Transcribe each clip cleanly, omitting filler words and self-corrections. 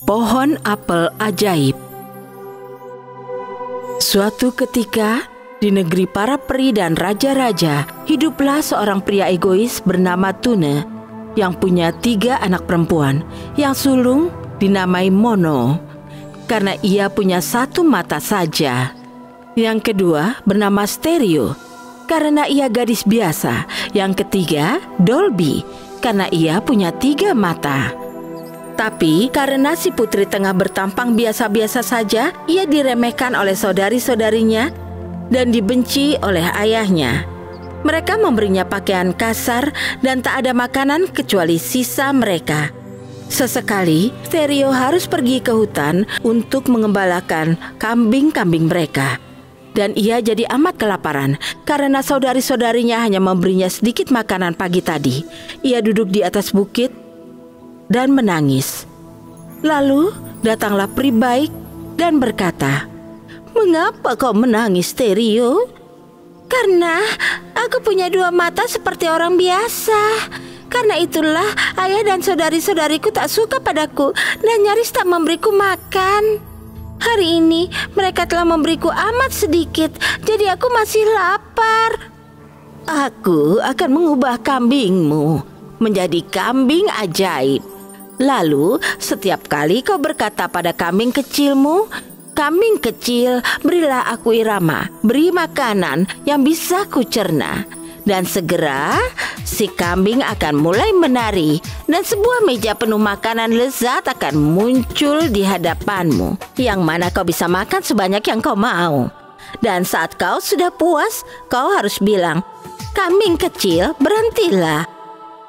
Pohon apel ajaib. Suatu ketika, di negeri para peri dan raja-raja, hiduplah seorang pria egois bernama Tune yang punya 3 anak perempuan yang sulung dinamai Mono karena ia punya 1 mata saja. Yang kedua bernama Stereo karena ia gadis biasa. Yang ketiga Dolby karena ia punya 3 mata. Tapi karena si putri tengah bertampang biasa-biasa saja, ia diremehkan oleh saudari-saudarinya dan dibenci oleh ayahnya. Mereka memberinya pakaian kasar dan tak ada makanan kecuali sisa mereka. Sesekali, Stereo harus pergi ke hutan untuk mengembalakan kambing-kambing mereka. Dan ia jadi amat kelaparan karena saudari-saudarinya hanya memberinya sedikit makanan pagi tadi. Ia duduk di atas bukit dan menangis. Lalu datanglah peri baik dan berkata, "Mengapa kau menangis, Stereo?" "Karena aku punya 2 mata seperti orang biasa. Karena itulah ayah dan saudari-saudariku tak suka padaku dan nyaris tak memberiku makan. Hari ini mereka telah memberiku amat sedikit, jadi aku masih lapar." "Aku akan mengubah kambingmu menjadi kambing ajaib. Lalu setiap kali kau berkata pada kambing kecilmu, 'Kambing kecil, berilah aku irama, beri makanan yang bisa kucerna.' Dan segera si kambing akan mulai menari dan sebuah meja penuh makanan lezat akan muncul di hadapanmu, yang mana kau bisa makan sebanyak yang kau mau. Dan saat kau sudah puas, kau harus bilang, 'Kambing kecil, berhentilah.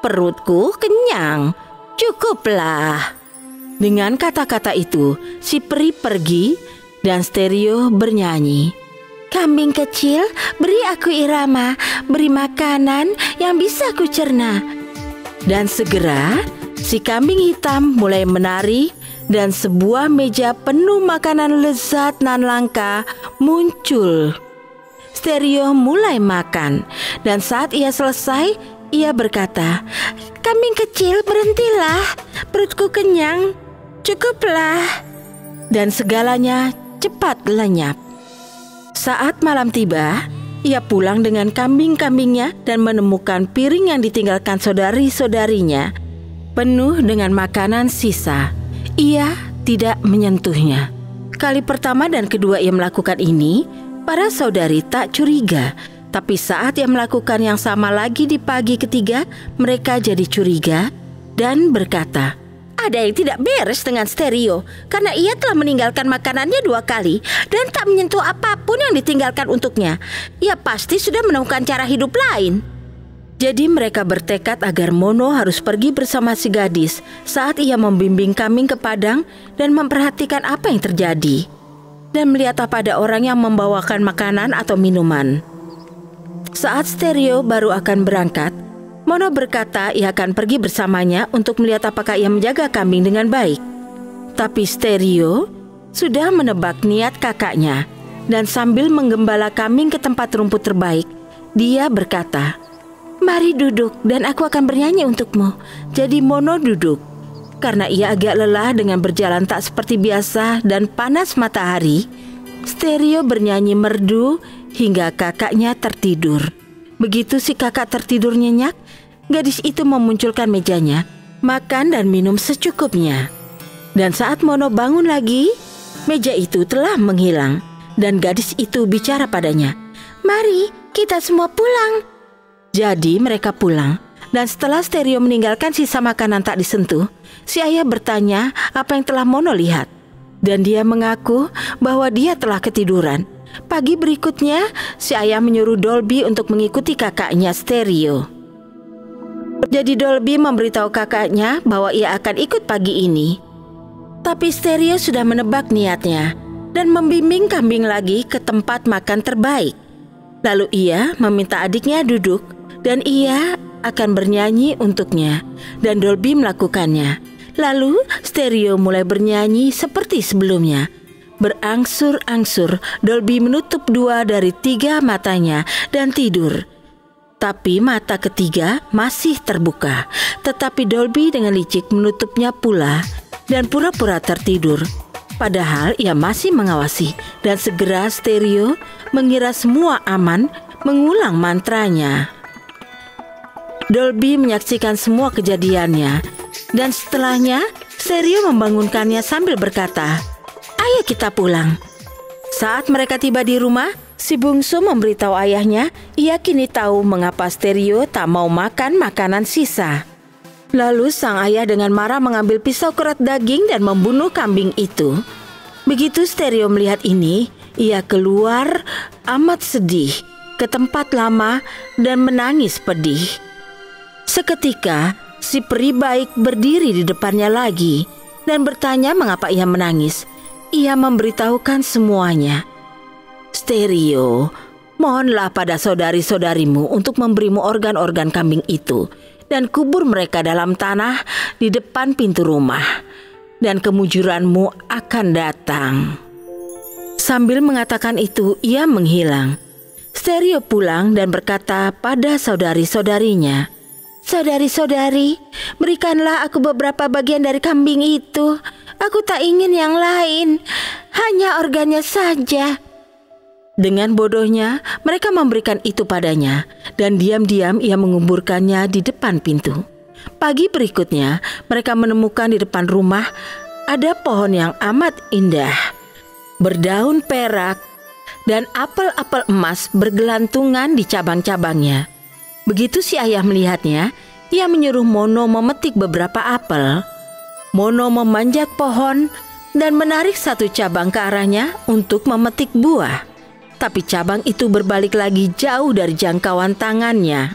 Perutku kenyang. Cukuplah.'" Dengan kata-kata itu, si peri pergi dan Stereo bernyanyi, "Kambing kecil, beri aku irama, beri makanan yang bisa kucerna." Dan segera si kambing hitam mulai menari dan sebuah meja penuh makanan lezat nan langka muncul. Stereo mulai makan dan saat ia selesai, ia berkata, "Kambing kecil, berhentilah. Perutku kenyang. Cukuplah." Dan segalanya cepat lenyap. Saat malam tiba, ia pulang dengan kambing-kambingnya dan menemukan piring yang ditinggalkan saudari-saudarinya penuh dengan makanan sisa. Ia tidak menyentuhnya. Kali pertama dan kedua ia melakukan ini, para saudari tak curiga. Tapi saat ia melakukan yang sama lagi di pagi ketiga, mereka jadi curiga dan berkata, "Ada yang tidak beres dengan Stereo karena ia telah meninggalkan makanannya 2 kali dan tak menyentuh apapun yang ditinggalkan untuknya. Ia pasti sudah menemukan cara hidup lain." Jadi mereka bertekad agar Mono harus pergi bersama si gadis saat ia membimbing kambing ke padang dan memperhatikan apa yang terjadi dan melihat apa ada orang yang membawakan makanan atau minuman. Saat Stereo baru akan berangkat, Mono berkata ia akan pergi bersamanya untuk melihat apakah ia menjaga kambing dengan baik. Tapi Stereo sudah menebak niat kakaknya dan sambil menggembala kambing ke tempat rumput terbaik, dia berkata, "Mari duduk dan aku akan bernyanyi untukmu." Jadi Mono duduk. Karena ia agak lelah dengan berjalan tak seperti biasa dan panas matahari, Stereo bernyanyi merdu hingga kakaknya tertidur. Begitu si kakak tertidur nyenyak, gadis itu memunculkan mejanya, makan dan minum secukupnya. Dan saat Mono bangun lagi, meja itu telah menghilang. Dan gadis itu bicara padanya, "Mari kita semua pulang." Jadi mereka pulang. Dan setelah Stereo meninggalkan sisa makanan tak disentuh, si ayah bertanya apa yang telah Mono lihat. Dan dia mengaku bahwa dia telah ketiduran. Pagi berikutnya, si ayah menyuruh Dolby untuk mengikuti kakaknya Stereo. Jadi Dolby memberitahu kakaknya bahwa ia akan ikut pagi ini. Tapi Stereo sudah menebak niatnya dan membimbing kambing lagi ke tempat makan terbaik. Lalu ia meminta adiknya duduk dan ia akan bernyanyi untuknya. Dan Dolby melakukannya. Lalu Stereo mulai bernyanyi seperti sebelumnya. Berangsur-angsur Dolby menutup 2 dari 3 matanya dan tidur. Tapi mata ketiga masih terbuka. Tetapi Dolby dengan licik menutupnya pula. dan pura-pura tertidur. Padahal ia masih mengawasi, dan segera Stereo mengira semua aman mengulang mantranya. Dolby menyaksikan semua kejadiannya, dan setelahnya Stereo membangunkannya sambil berkata, "Ayo kita pulang." Saat mereka tiba di rumah, si bungsu memberitahu ayahnya ia kini tahu mengapa Stereo tak mau makan makanan sisa. Lalu sang ayah dengan marah mengambil pisau kerat daging dan membunuh kambing itu. Begitu Stereo melihat ini, ia keluar amat sedih ke tempat lama dan menangis pedih. Seketika, si peri baik berdiri di depannya lagi dan bertanya mengapa ia menangis. Ia memberitahukan semuanya. "Stereo, mohonlah pada saudari-saudarimu untuk memberimu organ-organ kambing itu dan kubur mereka dalam tanah di depan pintu rumah, dan kemujuranmu akan datang." Sambil mengatakan itu, ia menghilang. Stereo pulang dan berkata pada saudari-saudarinya, "Saudari-saudari, berikanlah aku beberapa bagian dari kambing itu. Aku tak ingin yang lain, hanya organnya saja." Dengan bodohnya, mereka memberikan itu padanya, dan diam-diam ia menguburkannya di depan pintu. Pagi berikutnya, mereka menemukan di depan rumah ada pohon yang amat indah, berdaun perak, dan apel-apel emas bergelantungan di cabang-cabangnya. Begitu si ayah melihatnya, ia menyuruh Mono memetik beberapa apel. Mono memanjat pohon dan menarik satu cabang ke arahnya untuk memetik buah. Tapi cabang itu berbalik lagi jauh dari jangkauan tangannya.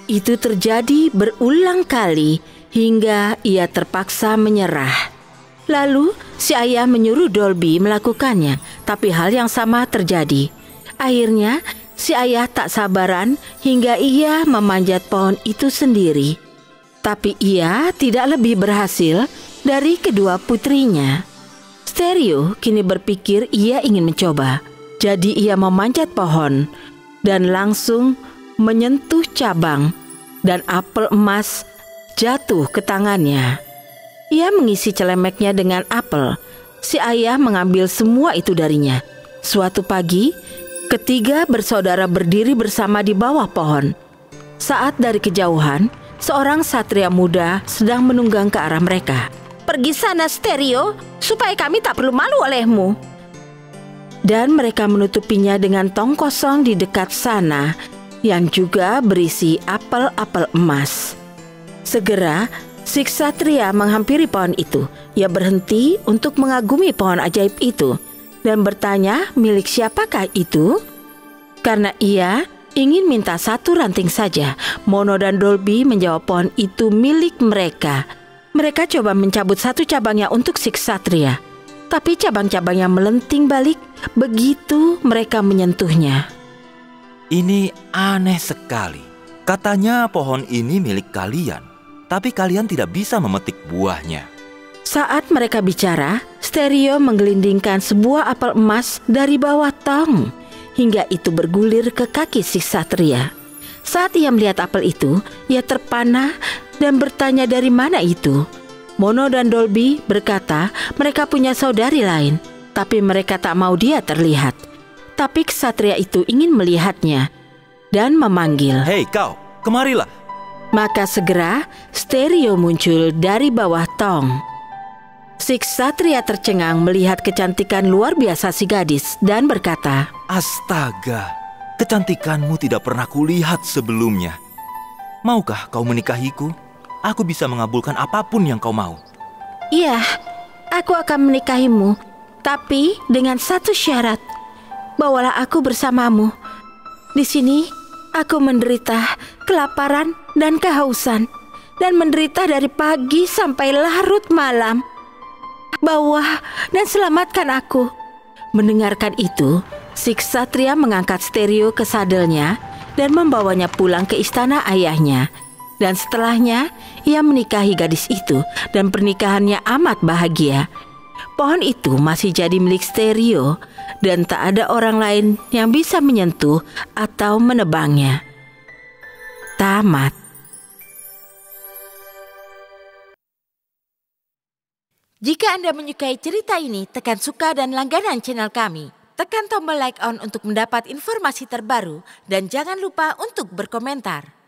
Itu terjadi berulang kali hingga ia terpaksa menyerah. Lalu si ayah menyuruh Dolby melakukannya, tapi hal yang sama terjadi. Akhirnya si ayah tak sabaran hingga ia memanjat pohon itu sendiri. Tapi ia tidak lebih berhasil dari kedua putrinya. Stereo kini berpikir ia ingin mencoba. Jadi ia memanjat pohon dan langsung menyentuh cabang, dan apel emas jatuh ke tangannya. Ia mengisi celemeknya dengan apel. Si ayah mengambil semua itu darinya. Suatu pagi, ketiga bersaudara berdiri bersama di bawah pohon. Saat dari kejauhan, seorang satria muda sedang menunggang ke arah mereka. "Pergi sana, Stereo, supaya kami tak perlu malu olehmu." Dan mereka menutupinya dengan tong kosong di dekat sana yang juga berisi apel-apel emas. Segera si ksatria menghampiri pohon itu. Ia berhenti untuk mengagumi pohon ajaib itu dan bertanya milik siapakah itu. Karena ia ingin minta satu ranting saja, Mono dan Dolby menjawab pohon itu milik mereka. Mereka coba mencabut satu cabangnya untuk si ksatria, tapi cabang-cabangnya melenting balik begitu mereka menyentuhnya. "Ini aneh sekali. Katanya pohon ini milik kalian, tapi kalian tidak bisa memetik buahnya." Saat mereka bicara, Stereo menggelindingkan sebuah apel emas dari bawah tong hingga itu bergulir ke kaki si ksatria. Saat ia melihat apel itu, ia terpana dan bertanya dari mana itu. Mono dan Dolby berkata mereka punya saudari lain, tapi mereka tak mau dia terlihat. Tapi ksatria itu ingin melihatnya dan memanggil, "Hei kau, kemarilah." Maka segera Stereo muncul dari bawah tong. Si ksatria tercengang melihat kecantikan luar biasa si gadis dan berkata, "Astaga, kecantikanmu tidak pernah kulihat sebelumnya. Maukah kau menikahiku? Aku bisa mengabulkan apapun yang kau mau." "Iya, aku akan menikahimu, tapi dengan satu syarat. Bawalah aku bersamamu. Di sini aku menderita kelaparan dan kehausan, dan menderita dari pagi sampai larut malam. Bawa dan selamatkan aku." Mendengarkan itu, si ksatria mengangkat Stereo ke sadelnya dan membawanya pulang ke istana ayahnya. Dan setelahnya, ia menikahi gadis itu dan pernikahannya amat bahagia. Pohon itu masih jadi milik Stereo dan tak ada orang lain yang bisa menyentuh atau menebangnya. Tamat. Jika Anda menyukai cerita ini, tekan suka dan langganan channel kami. Tekan tombol like on untuk mendapat informasi terbaru dan jangan lupa untuk berkomentar.